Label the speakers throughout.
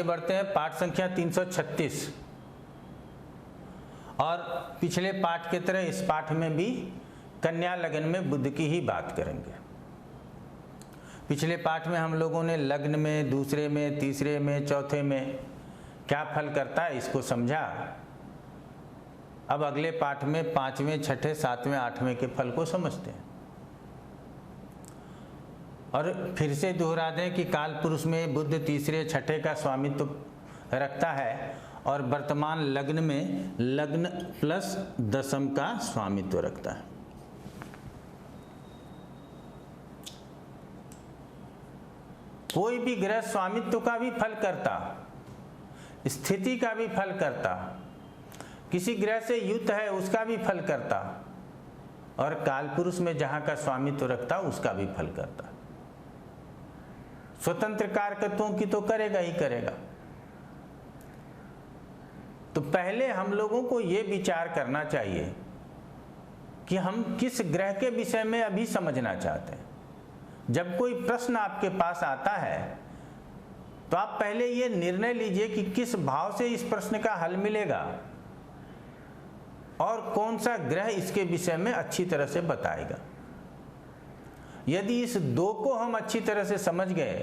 Speaker 1: आगे बढ़ते हैं, पाठ संख्या 336। और पिछले पाठ के तरह इस पाठ में भी कन्या लगन में बुध की ही बात करेंगे। पिछले पाठ में हम लोगों ने लग्न में, दूसरे में, तीसरे में, चौथे में क्या फल करता है इसको समझा। अब अगले पाठ में 5वें, 6ठे, 7वें, 8वें के फल को समझते हैं। और फिर से दोहरा दें कि काल पुरुष में बुध तीसरे, छठे का स्वामित्व रखता है और वर्तमान लग्न में लग्न प्लस दशम का स्वामित्व रखता है। कोई भी ग्रह स्वामित्व का भी फल करता, स्थिति का भी फल करता, किसी ग्रह से युक्त है उसका भी फल करता, और कालपुरुष में जहां का स्वामित्व रखता उसका भी फल करता। स्वतंत्र कारकत्वों की तो करेगा ही करेगा। तो पहले हम लोगों को यह विचार करना चाहिए कि हम किस ग्रह के विषय में अभी समझना चाहते हैं। जब कोई प्रश्न आपके पास आता है तो आप पहले ये निर्णय लीजिए कि किस भाव से इस प्रश्न का हल मिलेगा और कौन सा ग्रह इसके विषय में अच्छी तरह से बताएगा। यदि इस दो को हम अच्छी तरह से समझ गए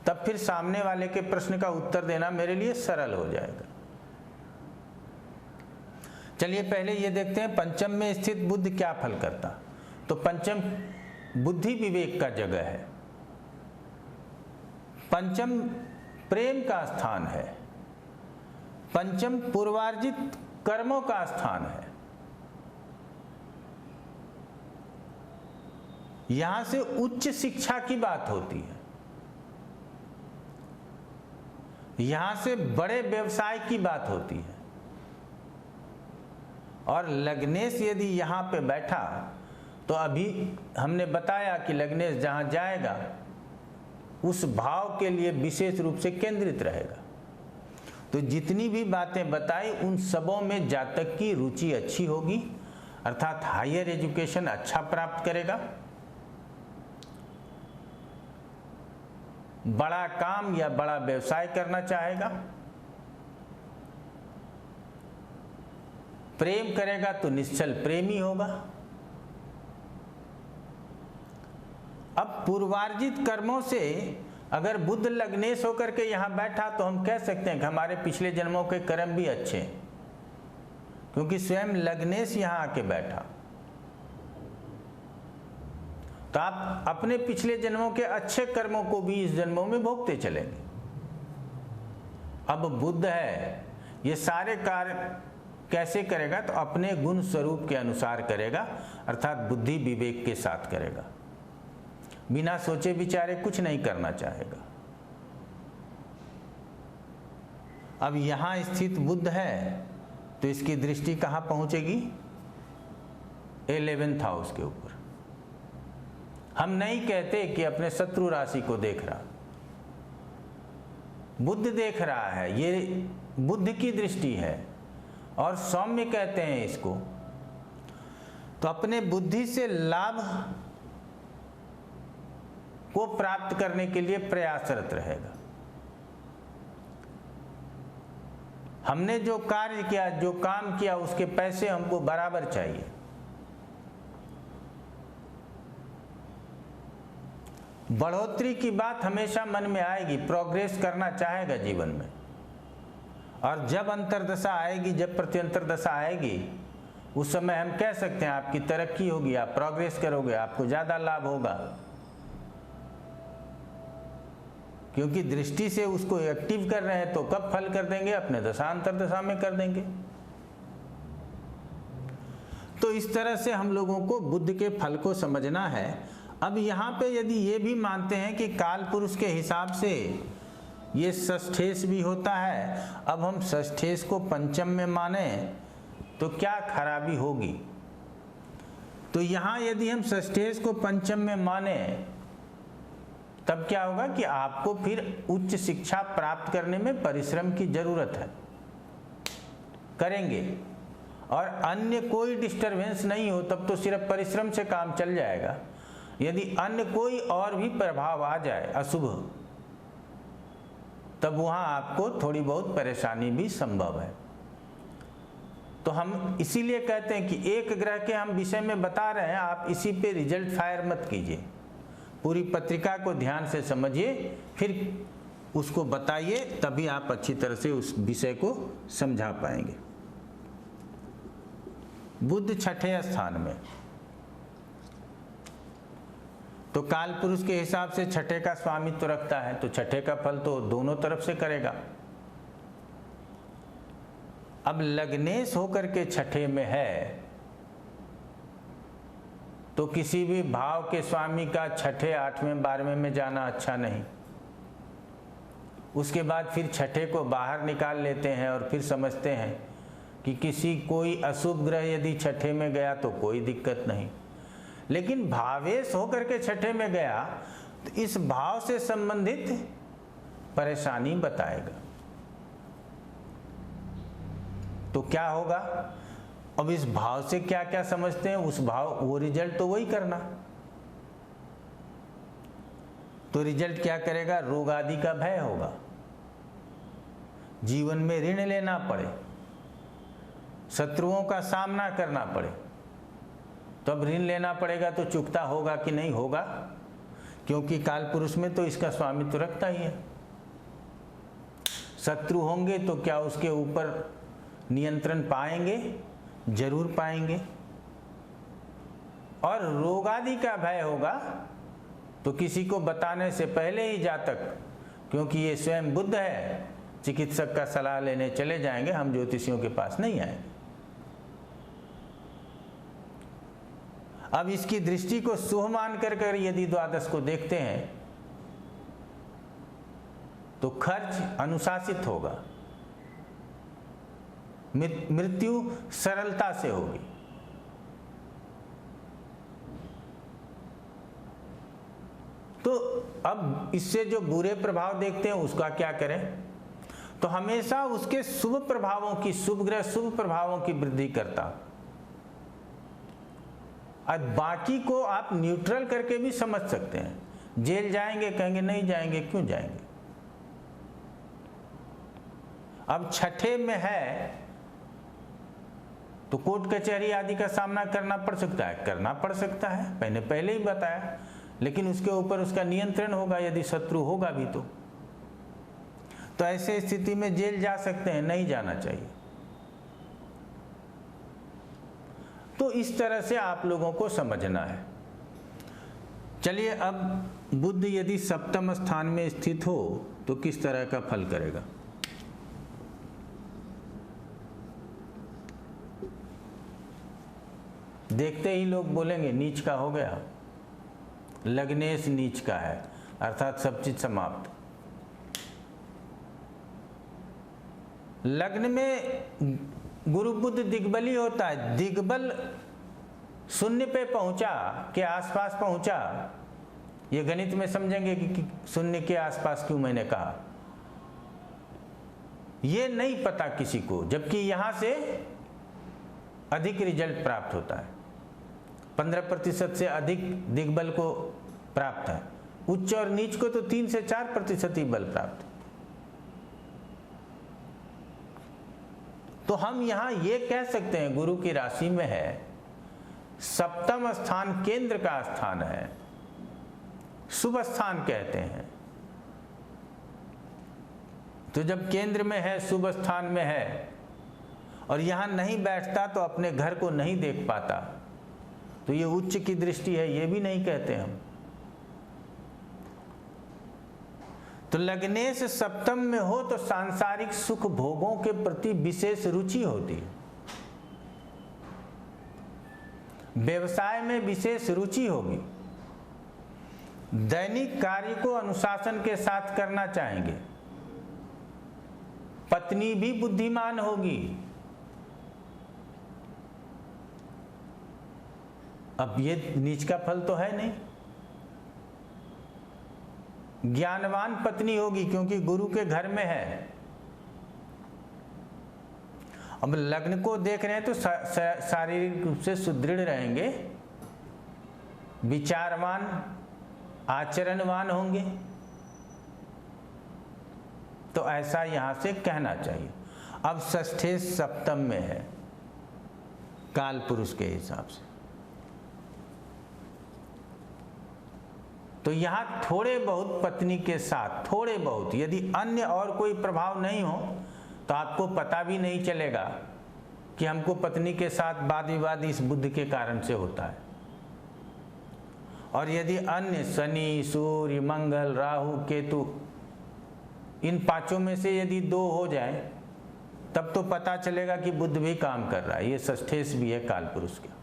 Speaker 1: तब फिर सामने वाले के प्रश्न का उत्तर देना मेरे लिए सरल हो जाएगा। चलिए पहले ये देखते हैं पंचम में स्थित बुध क्या फल करता। तो पंचम बुद्धि विवेक का जगह है, पंचम प्रेम का स्थान है, पंचम पूर्वार्जित कर्मों का स्थान है। यहां से उच्च शिक्षा की बात होती है, यहां से बड़े व्यवसाय की बात होती है। और लग्नेश यदि यहां पे बैठा तो अभी हमने बताया कि लग्नेश जहां जाएगा उस भाव के लिए विशेष रूप से केंद्रित रहेगा। तो जितनी भी बातें बताई उन सबों में जातक की रुचि अच्छी होगी, अर्थात हायर एजुकेशन अच्छा प्राप्त करेगा, बड़ा काम या बड़ा व्यवसाय करना चाहेगा, प्रेम करेगा तो निश्चल प्रेमी होगा। अब पूर्वार्जित कर्मों से अगर बुध लग्नेश होकर के यहां बैठा तो हम कह सकते हैं कि हमारे पिछले जन्मों के कर्म भी अच्छे हैं, क्योंकि स्वयं लग्नेश यहां आके बैठा। तो आप अपने पिछले जन्मों के अच्छे कर्मों को भी इस जन्मों में भोगते चलेंगे। अब बुध है, ये सारे कार्य कैसे करेगा? तो अपने गुण स्वरूप के अनुसार करेगा, अर्थात बुद्धि विवेक के साथ करेगा। बिना सोचे विचारे कुछ नहीं करना चाहेगा। अब यहां स्थित बुध है तो इसकी दृष्टि कहां पहुंचेगी? 11th हाउस के ऊपर। हम नहीं कहते कि अपने शत्रु राशि को देख रहा, बुध देख रहा है, ये बुध की दृष्टि है और सौम्य कहते हैं इसको। तो अपने बुद्धि से लाभ को प्राप्त करने के लिए प्रयासरत रहेगा। हमने जो कार्य किया, जो काम किया, उसके पैसे हमको बराबर चाहिए। बढ़ोतरी की बात हमेशा मन में आएगी, प्रोग्रेस करना चाहेगा जीवन में। और जब अंतर्दशा आएगी, जब प्रत्यंतर दशा आएगी, उस समय हम कह सकते हैं आपकी तरक्की होगी, आप प्रोग्रेस करोगे, आपको ज़्यादा लाभ होगा, क्योंकि दृष्टि से उसको एक्टिव कर रहे हैं। तो कब फल कर देंगे? अपने दशा अंतर्दशा में कर देंगे। तो इस तरह से हम लोगों को बुध के फल को समझना है। अब यहाँ पे यदि ये भी मानते हैं कि काल पुरुष के हिसाब से ये षष्ठेश भी होता है, अब हम षष्ठेश को पंचम में माने तो क्या खराबी होगी? तो यहाँ यदि हम षष्ठेश को पंचम में माने तब क्या होगा कि आपको फिर उच्च शिक्षा प्राप्त करने में परिश्रम की जरूरत है, करेंगे। और अन्य कोई डिस्टरबेंस नहीं हो तब तो सिर्फ परिश्रम से काम चल जाएगा। यदि अन्य कोई और भी प्रभाव आ जाए अशुभ, तब वहाँ आपको थोड़ी बहुत परेशानी भी संभव है। तो हम इसीलिए कहते हैं कि एक ग्रह के हम विषय में बता रहे हैं, आप इसी पे रिजल्ट फायर मत कीजिए, पूरी पत्रिका को ध्यान से समझिए, फिर उसको बताइए, तभी आप अच्छी तरह से उस विषय को समझा पाएंगे। बुध छठे स्थान में, तो काल पुरुष के हिसाब से छठे का स्वामित्व रखता है, तो छठे का फल तो दोनों तरफ से करेगा। अब लग्नेश होकर के छठे में है, तो किसी भी भाव के स्वामी का छठे, आठवें, 12वें में जाना अच्छा नहीं। उसके बाद फिर छठे को बाहर निकाल लेते हैं और फिर समझते हैं कि किसी कोई अशुभ ग्रह यदि छठे में गया तो कोई दिक्कत नहीं, लेकिन भावेश होकर के छठे में गया तो इस भाव से संबंधित परेशानी बताएगा। तो क्या होगा, अब इस भाव से क्या क्या समझते हैं, उस भाव वो रिजल्ट तो वही करना। तो रिजल्ट क्या करेगा, रोग आदि का भय होगा, जीवन में ऋण लेना पड़े, शत्रुओं का सामना करना पड़े। तो अब ऋण लेना पड़ेगा तो चुकता होगा कि नहीं होगा, क्योंकि काल पुरुष में तो इसका स्वामित्व रखता ही है। शत्रु होंगे तो क्या उसके ऊपर नियंत्रण पाएंगे, जरूर पाएंगे। और रोग आदि का भय होगा तो किसी को बताने से पहले ही जातक, क्योंकि ये स्वयं बुध है, चिकित्सक का सलाह लेने चले जाएंगे, हम ज्योतिषियों के पास नहीं आएंगे। अब इसकी दृष्टि को शुभ मान कर यदि द्वादश को देखते हैं तो खर्च अनुशासित होगा, मृत्यु सरलता से होगी। तो अब इससे जो बुरे प्रभाव देखते हैं उसका क्या करें, तो हमेशा उसके शुभ प्रभावों की, शुभ ग्रह शुभ प्रभावों की वृद्धि करता। अब बाकी को आप न्यूट्रल करके भी समझ सकते हैं। जेल जाएंगे, कहेंगे नहीं जाएंगे, क्यों जाएंगे। अब छठे में है तो कोर्ट कचहरी आदि का सामना करना पड़ सकता है, करना पड़ सकता है, मैंने पहले ही बताया, लेकिन उसके ऊपर उसका नियंत्रण होगा यदि शत्रु होगा भी तो ऐसे स्थिति में जेल जा सकते हैं, नहीं जाना चाहिए। तो इस तरह से आप लोगों को समझना है। चलिए, अब बुध यदि सप्तम स्थान में स्थित हो तो किस तरह का फल करेगा। देखते ही लोग बोलेंगे नीच का हो गया, लग्नेश नीच का है, अर्थात सब चीज समाप्त। लग्न में गुरु बुध दिग्बली होता है, दिग्बल शून्य पे पहुंचा के आसपास पहुंचा, ये गणित में समझेंगे कि शून्य के आसपास क्यों मैंने कहा, ये नहीं पता किसी को, जबकि यहां से अधिक रिजल्ट प्राप्त होता है। 15% से अधिक दिग्बल को प्राप्त है, उच्च और नीच को तो 3 से 4% ही बल प्राप्त है। तो हम यहां ये कह सकते हैं, गुरु की राशि में है, सप्तम स्थान केंद्र का स्थान है, शुभ स्थान कहते हैं। तो जब केंद्र में है, शुभ स्थान में है, और यहां नहीं बैठता तो अपने घर को नहीं देख पाता, तो ये उच्च की दृष्टि है, ये भी नहीं कहते हम। तो लग्नेश सप्तम में हो तो सांसारिक सुख भोगों के प्रति विशेष रुचि होती है, व्यवसाय में विशेष रुचि होगी, दैनिक कार्य को अनुशासन के साथ करना चाहेंगे, पत्नी भी बुद्धिमान होगी। अब ये नीच का फल तो है नहीं, ज्ञानवान पत्नी होगी क्योंकि गुरु के घर में है। अब लग्न को देख रहे हैं तो शारीरिक रूप से सुदृढ़ रहेंगे, विचारवान, आचरणवान होंगे, तो ऐसा यहाँ से कहना चाहिए। अब षष्ठे सप्तम में है काल पुरुष के हिसाब से, तो यहाँ थोड़े बहुत पत्नी के साथ, थोड़े बहुत, यदि अन्य और कोई प्रभाव नहीं हो तो आपको पता भी नहीं चलेगा कि हमको पत्नी के साथ वाद विवाद इस बुध के कारण से होता है। और यदि अन्य शनि, सूर्य, मंगल, राहु, केतु, इन पांचों में से यदि दो हो जाए तब तो पता चलेगा कि बुध भी काम कर रहा है। ये षष्ठेश भी है काल पुरुष का।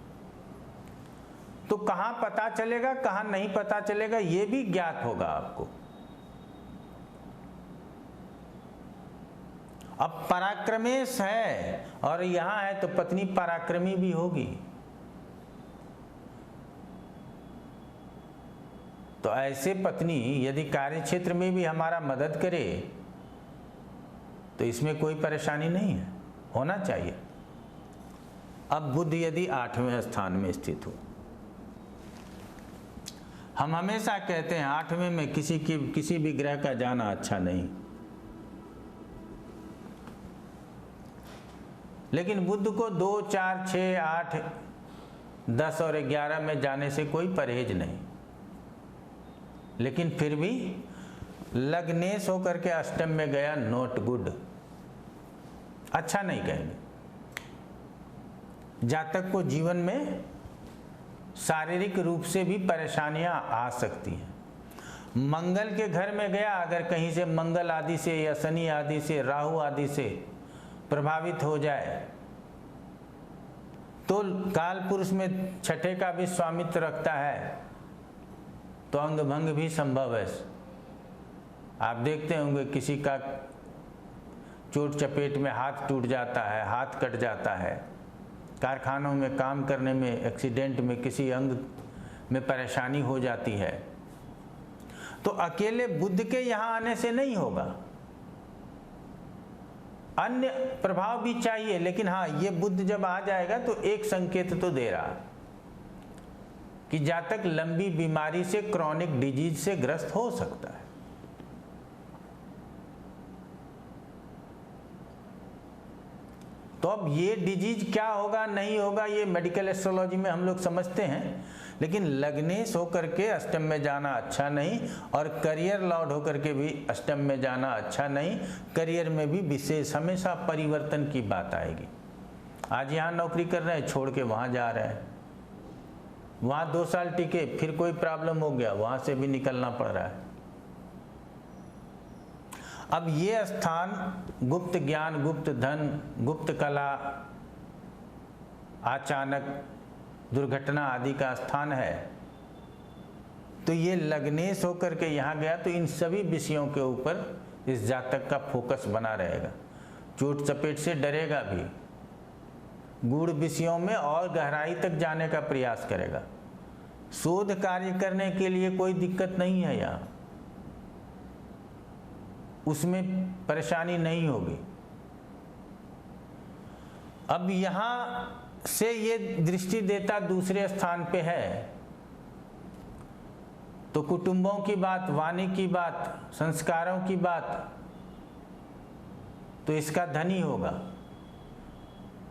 Speaker 1: तो कहाँ पता चलेगा, कहाँ नहीं पता चलेगा, ये भी ज्ञात होगा आपको। अब पराक्रमेश है और यहां है तो पत्नी पराक्रमी भी होगी, तो ऐसे पत्नी यदि कार्य क्षेत्र में भी हमारा मदद करे तो इसमें कोई परेशानी नहीं है, होना चाहिए। अब बुध यदि 8वें स्थान में स्थित हो, हम हमेशा कहते हैं 8वें में किसी भी ग्रह का जाना अच्छा नहीं, लेकिन बुध को 2, 4, 6, 8, 10 और 11 में जाने से कोई परहेज नहीं। लेकिन फिर भी लग्नेश होकर के अष्टम में गया, नॉट गुड, अच्छा नहीं कहेंगे। जातक को जीवन में शारीरिक रूप से भी परेशानियां आ सकती हैं। मंगल के घर में गया, अगर कहीं से मंगल आदि से या शनि आदि से, राहु आदि से प्रभावित हो जाए तो काल पुरुष में छठे का भी स्वामित्व रखता है, तो अंग भंग भी संभव है। आप देखते होंगे किसी का चोट चपेट में हाथ टूट जाता है, हाथ कट जाता है, कारखानों में काम करने में एक्सीडेंट में किसी अंग में परेशानी हो जाती है। तो अकेले बुध के यहां आने से नहीं होगा, अन्य प्रभाव भी चाहिए, लेकिन हाँ, ये बुध जब आ जाएगा तो एक संकेत तो दे रहा कि जातक लंबी बीमारी से, क्रॉनिक डिजीज से ग्रस्त हो सकता है। तो अब ये डिजीज क्या होगा नहीं होगा ये मेडिकल एस्ट्रोलॉजी में हम लोग समझते हैं, लेकिन लग्नेश होकर के अष्टम में जाना अच्छा नहीं और करियर लॉर्ड होकर के भी अष्टम में जाना अच्छा नहीं। करियर में भी विशेष हमेशा परिवर्तन की बात आएगी। आज यहाँ नौकरी कर रहे हैं, छोड़ के वहाँ जा रहे हैं, वहाँ 2 साल टिके, फिर कोई प्रॉब्लम हो गया, वहाँ से भी निकलना पड़ रहा है। अब ये स्थान गुप्त ज्ञान, गुप्त धन, गुप्त कला, अचानक दुर्घटना आदि का स्थान है, तो ये लग्नेश होकर के यहाँ गया तो इन सभी विषयों के ऊपर इस जातक का फोकस बना रहेगा। चोट चपेट से डरेगा भी, गूढ़ विषयों में और गहराई तक जाने का प्रयास करेगा। शोध कार्य करने के लिए कोई दिक्कत नहीं है यहाँ, उसमें परेशानी नहीं होगी। अब यहाँ से ये दृष्टि देता दूसरे स्थान पे है, तो कुटुंबों की बात, वाणी की बात, संस्कारों की बात, तो इसका धनी होगा।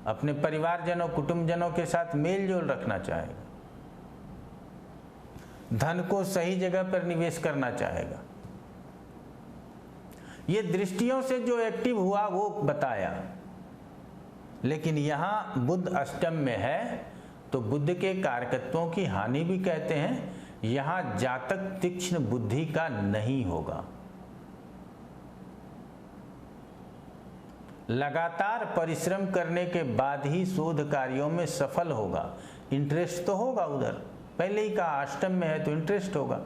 Speaker 1: अपने परिवारजनों, कुटुंबजनों के साथ मेल जोल रखना चाहेगा, धन को सही जगह पर निवेश करना चाहेगा। ये दृष्टियों से जो एक्टिव हुआ वो बताया, लेकिन यहाँ बुध अष्टम में है तो बुध के कारकत्वों की हानि भी कहते हैं। यहाँ जातक तीक्ष्ण बुद्धि का नहीं होगा, लगातार परिश्रम करने के बाद ही शोध कार्यों में सफल होगा। इंटरेस्ट तो होगा उधर, पहले ही कहा अष्टम में है तो इंटरेस्ट होगा।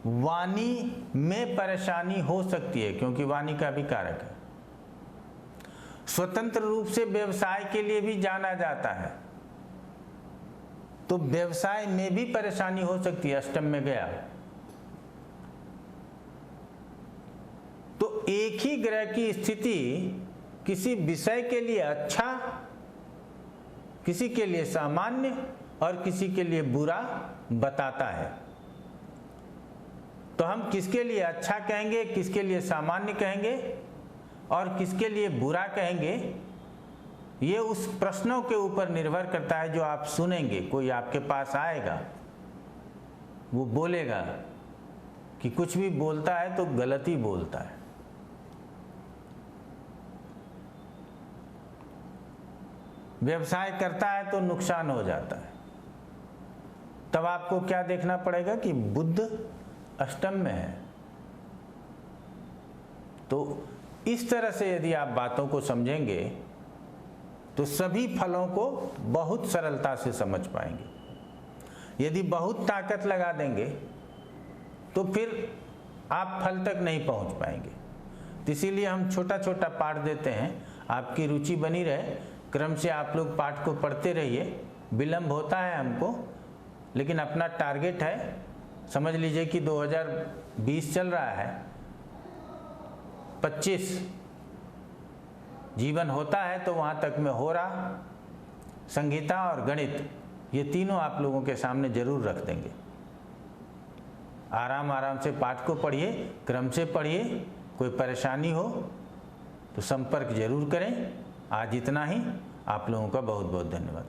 Speaker 1: वाणी में परेशानी हो सकती है क्योंकि वाणी का भी कारक है। स्वतंत्र रूप से व्यवसाय के लिए भी जाना जाता है तो व्यवसाय में भी परेशानी हो सकती है, अष्टम में गया तो। एक ही ग्रह की स्थिति किसी विषय के लिए अच्छा, किसी के लिए सामान्य और किसी के लिए बुरा बताता है। तो हम किसके लिए अच्छा कहेंगे, किसके लिए सामान्य कहेंगे और किसके लिए बुरा कहेंगे, ये उस प्रश्नों के ऊपर निर्भर करता है जो आप सुनेंगे। कोई आपके पास आएगा, वो बोलेगा कि कुछ भी बोलता है तो गलत ही बोलता है। व्यवसाय करता है तो नुकसान हो जाता है। तब आपको क्या देखना पड़ेगा कि बुध अष्टम में है। तो इस तरह से यदि आप बातों को समझेंगे तो सभी फलों को बहुत सरलता से समझ पाएंगे। यदि बहुत ताकत लगा देंगे तो फिर आप फल तक नहीं पहुंच पाएंगे। तो इसीलिए हम छोटा छोटा पाठ देते हैं, आपकी रुचि बनी रहे। क्रम से आप लोग पाठ को पढ़ते रहिए। विलंब होता है हमको, लेकिन अपना टारगेट है। समझ लीजिए कि 2020 चल रहा है, 25 जीवन होता है तो वहाँ तक में होरा, संहिता और गणित, ये तीनों आप लोगों के सामने जरूर रख देंगे। आराम आराम से पाठ को पढ़िए, क्रम से पढ़िए। कोई परेशानी हो तो संपर्क जरूर करें। आज इतना ही। आप लोगों का बहुत बहुत धन्यवाद।